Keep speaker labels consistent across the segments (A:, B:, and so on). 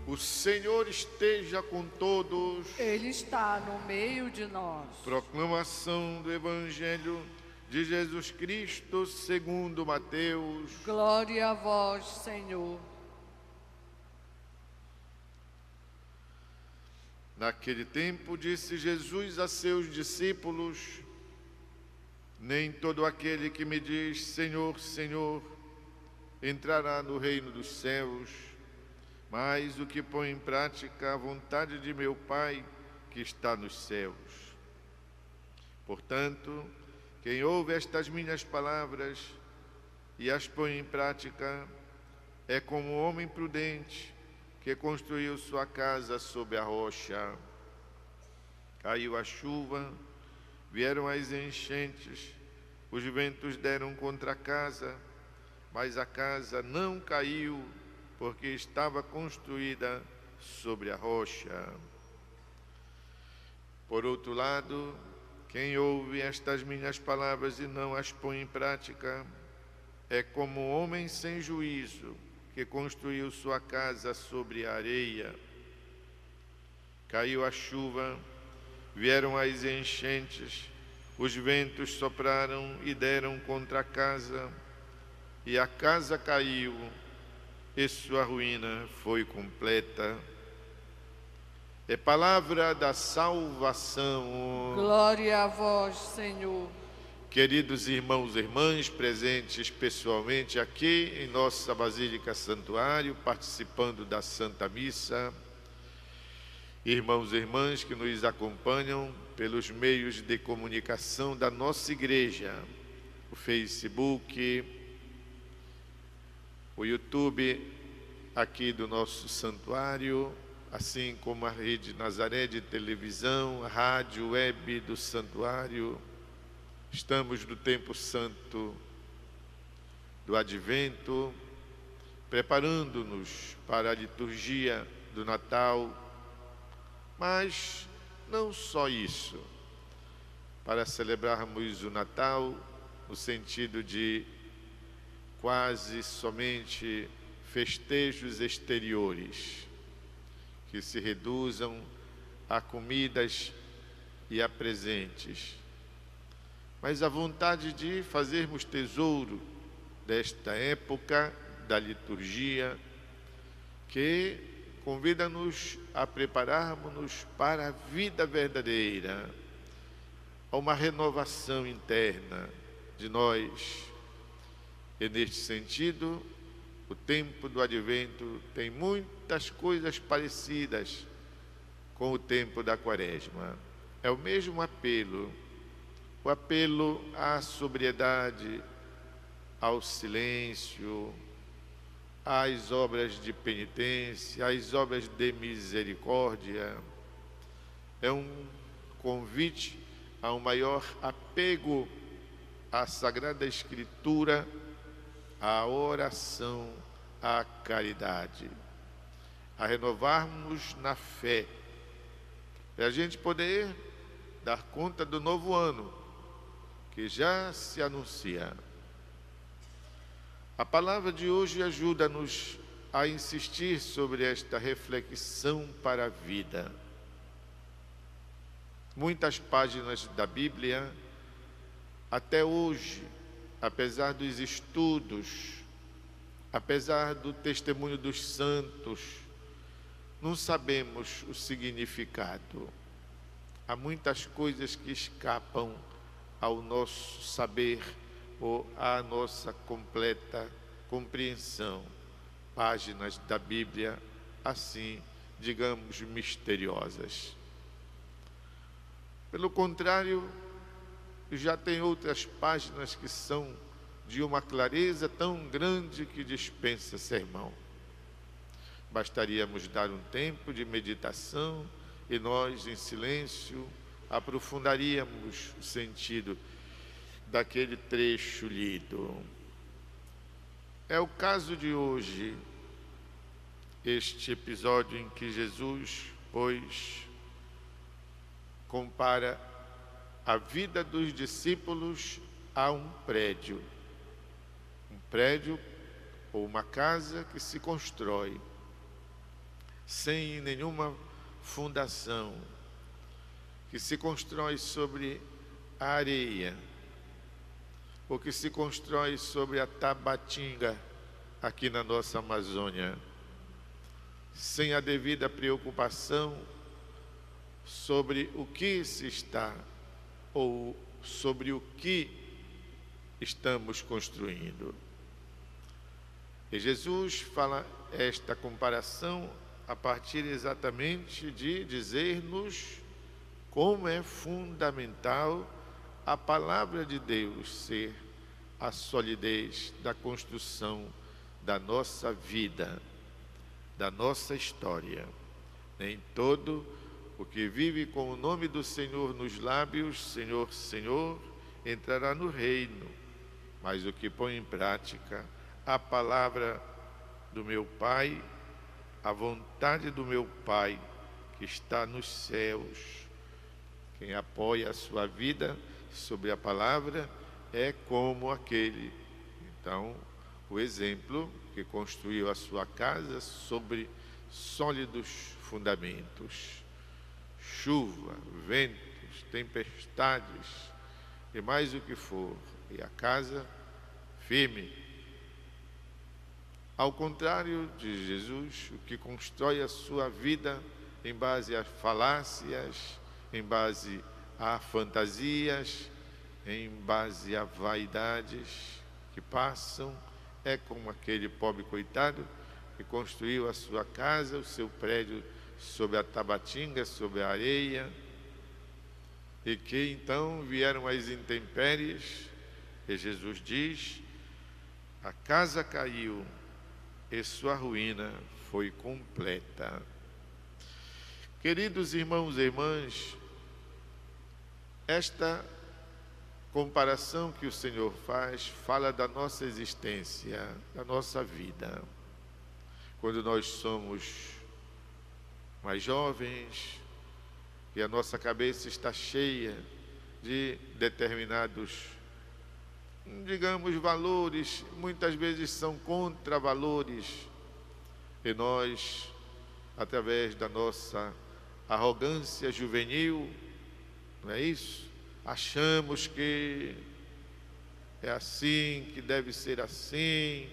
A: O Senhor esteja com todos.
B: Ele está no meio de nós.
A: Proclamação do Evangelho de Jesus Cristo segundo Mateus.
B: Glória a vós, Senhor.
A: Naquele tempo disse Jesus a seus discípulos: nem todo aquele que me diz Senhor, Senhor, entrará no reino dos céus, mas o que põe em prática a vontade de meu Pai que está nos céus. Portanto, quem ouve estas minhas palavras e as põe em prática é como um homem prudente que construiu sua casa sobre a rocha. Caiu a chuva, vieram as enchentes, os ventos deram contra a casa, mas a casa não caiu, porque estava construída sobre a rocha. Por outro lado, quem ouve estas minhas palavras e não as põe em prática é como um homem sem juízo que construiu sua casa sobre a areia. Caiu a chuva, vieram as enchentes, os ventos sopraram e deram contra a casa, e a casa caiu, e sua ruína foi completa. É palavra da salvação.
B: Glória a vós, Senhor.
A: Queridos irmãos e irmãs presentes pessoalmente aqui em nossa Basílica Santuário, participando da Santa Missa, irmãos e irmãs que nos acompanham pelos meios de comunicação da nossa igreja, o Facebook, o YouTube aqui do nosso santuário, assim como a Rede Nazaré de televisão, a rádio web do santuário. Estamos no tempo santo do Advento, preparando-nos para a liturgia do Natal, mas não só isso, para celebrarmos o Natal no sentido de quase somente festejos exteriores, que se reduzam a comidas e a presentes, mas a vontade de fazermos tesouro desta época da liturgia, que convida-nos a prepararmos-nos para a vida verdadeira, a uma renovação interna de nós. E neste sentido, o tempo do Advento tem muitas coisas parecidas com o tempo da Quaresma. É o mesmo apelo, o apelo à sobriedade, ao silêncio, às obras de penitência, às obras de misericórdia. É um convite a um maior apego à Sagrada Escritura, à oração, à caridade, a renovarmos na fé, para a gente poder dar conta do novo ano que já se anuncia. A palavra de hoje ajuda-nos a insistir sobre esta reflexão para a vida. Muitas páginas da Bíblia, até hoje, apesar dos estudos, apesar do testemunho dos santos, não sabemos o significado. Há muitas coisas que escapam ao nosso saber ou à nossa completa compreensão. Páginas da Bíblia, assim, digamos, misteriosas. Pelo contrário, já tem outras páginas que são de uma clareza tão grande que dispensa sermão. Bastaríamos dar um tempo de meditação e nós, em silêncio, aprofundaríamos o sentido daquele trecho lido. É o caso de hoje, este episódio em que Jesus, pois, compara a vida dos discípulos a um prédio ou uma casa que se constrói. sem nenhuma fundação, que se constrói sobre a areia, ou que se constrói sobre a Tabatinga, aqui na nossa Amazônia, sem a devida preocupação sobre o que se está, ou sobre o que estamos construindo. E Jesus fala esta comparação a partir exatamente de dizer-nos como é fundamental a palavra de Deus ser a solidez da construção da nossa vida, da nossa história. Nem todo o que vive com o nome do Senhor nos lábios, Senhor, Senhor, entrará no reino, mas o que põe em prática a palavra do meu Pai, a vontade do meu Pai que está nos céus. Quem apoia a sua vida sobre a palavra é como aquele, então, o exemplo que construiu a sua casa sobre sólidos fundamentos. Chuva, ventos, tempestades e mais o que for, e a casa firme. Ao contrário de Jesus, o que constrói a sua vida em base a falácias, em base a fantasias, em base a vaidades que passam, é como aquele pobre coitado que construiu a sua casa, o seu prédio sobre a Tabatinga, sobre a areia, e que então vieram as intempéries, e Jesus diz: a casa caiu e sua ruína foi completa. Queridos irmãos e irmãs, esta comparação que o Senhor faz fala da nossa existência, da nossa vida. Quando nós somos mais jovens e a nossa cabeça está cheia de determinados, digamos, valores, muitas vezes são contravalores, e nós, através da nossa arrogância juvenil, não é isso? Achamos que é assim, que deve ser assim,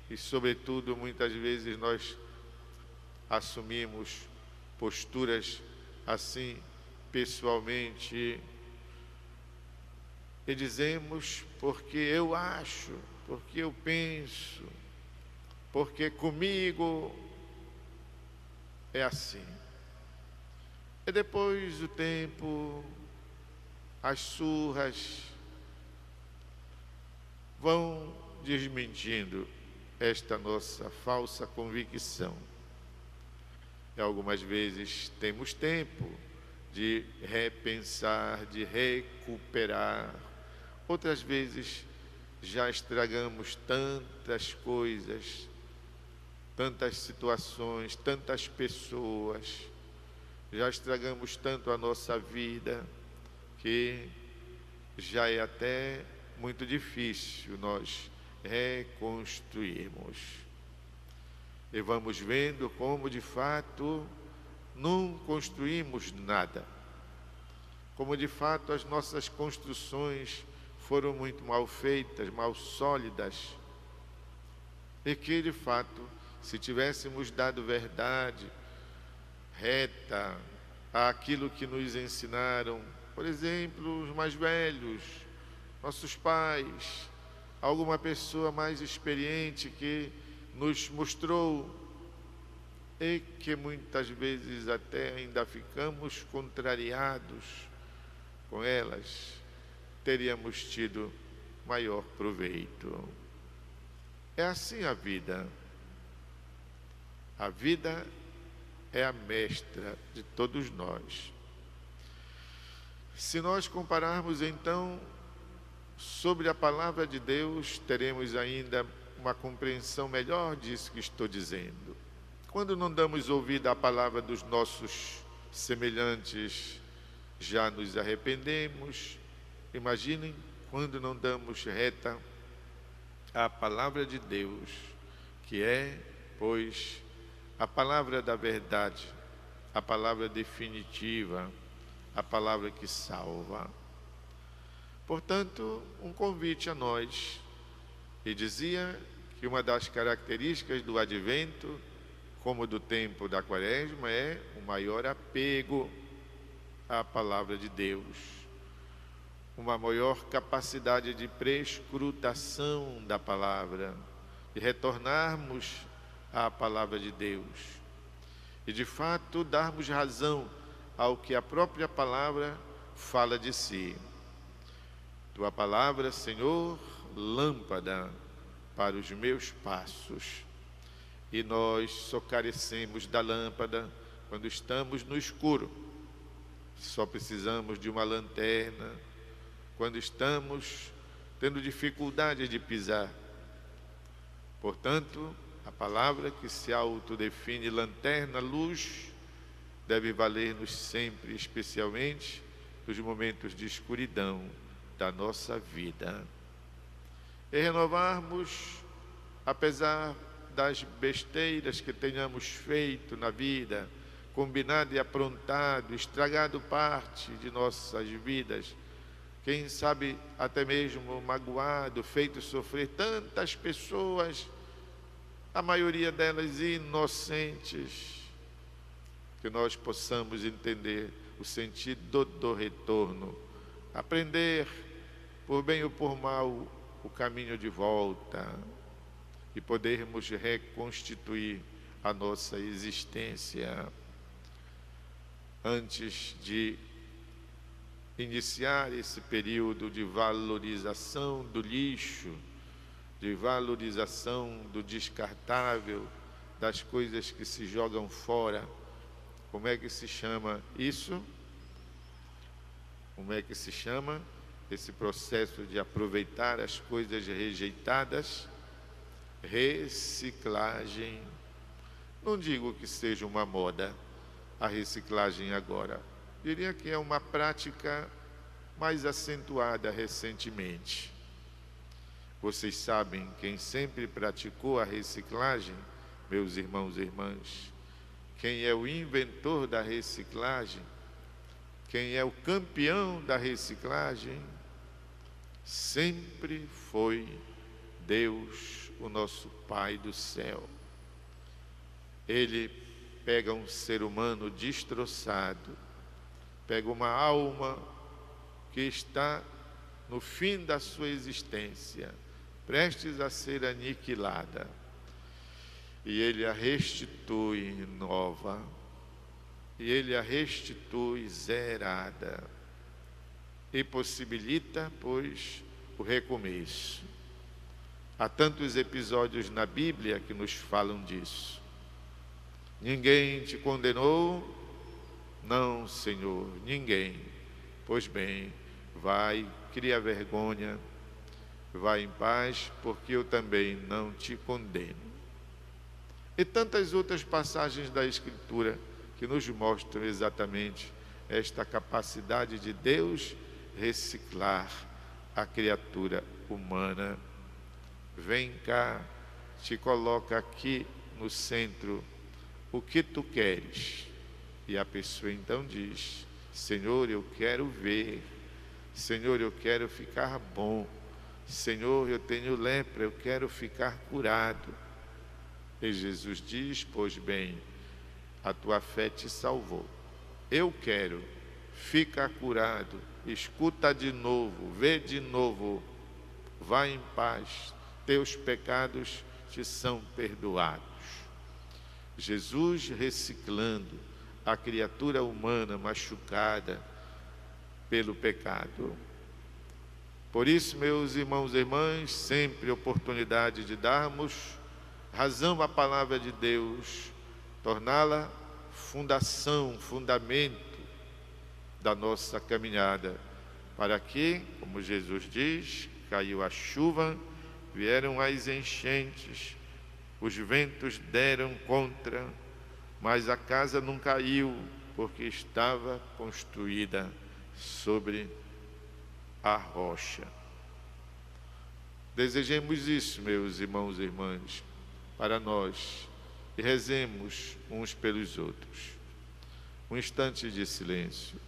A: e sobretudo muitas vezes nós assumimos posturas assim pessoalmente e dizemos porque eu acho, porque eu penso, porque comigo é assim. E depois do tempo, as surras vão desmentindo esta nossa falsa convicção. E algumas vezes temos tempo de repensar, de recuperar. Outras vezes já estragamos tantas coisas, tantas situações, tantas pessoas, já estragamos tanto a nossa vida, que já é até muito difícil nós reconstruirmos. E vamos vendo como de fato não construímos nada, como de fato as nossas construções foram muito mal feitas, mal sólidas, e que de fato, se tivéssemos dado verdade reta àquilo que nos ensinaram, por exemplo, os mais velhos, nossos pais, alguma pessoa mais experiente que nos mostrou, e que muitas vezes até ainda ficamos contrariados com elas, teríamos tido maior proveito. É assim a vida. A vida é a mestra de todos nós. Se nós compararmos então sobre a palavra de Deus, teremos ainda uma compreensão melhor disso que estou dizendo. Quando não damos ouvido à palavra dos nossos semelhantes, já nos arrependemos. Imaginem quando não damos reta à palavra de Deus, que é, pois, a palavra da verdade, a palavra definitiva, a palavra que salva. Portanto, um convite a nós. E dizia que uma das características do advento, como do tempo da quaresma, é o maior apego à palavra de Deus, uma maior capacidade de prescrutação da palavra, de retornarmos à palavra de Deus e de fato darmos razão ao que a própria palavra fala de si. Tua palavra, Senhor, lâmpada para os meus passos. E nós só carecemos da lâmpada quando estamos no escuro. Só precisamos de uma lanterna quando estamos tendo dificuldade de pisar. Portanto, a palavra que se autodefine lanterna, luz, deve valer-nos sempre, especialmente nos momentos de escuridão da nossa vida. E renovarmos, apesar das besteiras que tenhamos feito na vida, combinado e aprontado, estragado parte de nossas vidas, quem sabe até mesmo magoado, feito sofrer tantas pessoas, a maioria delas inocentes, que nós possamos entender o sentido do retorno, aprender, por bem ou por mal, o caminho de volta e podermos reconstituir a nossa existência. Antes de iniciar esse período de valorização do lixo, de valorização do descartável, das coisas que se jogam fora, como é que se chama isso? Como é que se chama esse processo de aproveitar as coisas rejeitadas? Reciclagem. Não digo que seja uma moda a reciclagem agora. Diria que é uma prática mais acentuada recentemente. Vocês sabem quem sempre praticou a reciclagem, meus irmãos e irmãs? Quem é o inventor da reciclagem? Quem é o campeão da reciclagem? Sempre foi Deus, o nosso Pai do céu. Ele pega um ser humano destroçado, pega uma alma que está no fim da sua existência, prestes a ser aniquilada, e Ele a restitui nova, e Ele a restitui zerada, e possibilita, pois, o recomeço. Há tantos episódios na Bíblia que nos falam disso. Ninguém te condenou? Não, Senhor, ninguém. Pois bem, vai, cria vergonha, vai em paz, porque eu também não te condeno. E tantas outras passagens da Escritura que nos mostram exatamente esta capacidade de Deus reciclar a criatura humana. Vem cá, te coloca aqui no centro, o que tu queres? E a pessoa então diz: Senhor, eu quero ver. Senhor, eu quero ficar bom. Senhor, eu tenho lepra, eu quero ficar curado. E Jesus diz: pois bem, a tua fé te salvou. Eu quero, fica curado, escuta de novo, vê de novo, vai em paz, teus pecados te são perdoados. Jesus reciclando a criatura humana machucada pelo pecado. Por isso, meus irmãos e irmãs, sempre oportunidade de darmos razão à palavra de Deus, torná-la fundação, fundamento da nossa caminhada, para que, como Jesus diz, caiu a chuva, vieram as enchentes, os ventos deram contra, mas a casa não caiu, porque estava construída sobre a rocha. Desejemos isso, meus irmãos e irmãs, para nós, e rezemos uns pelos outros. Um instante de silêncio.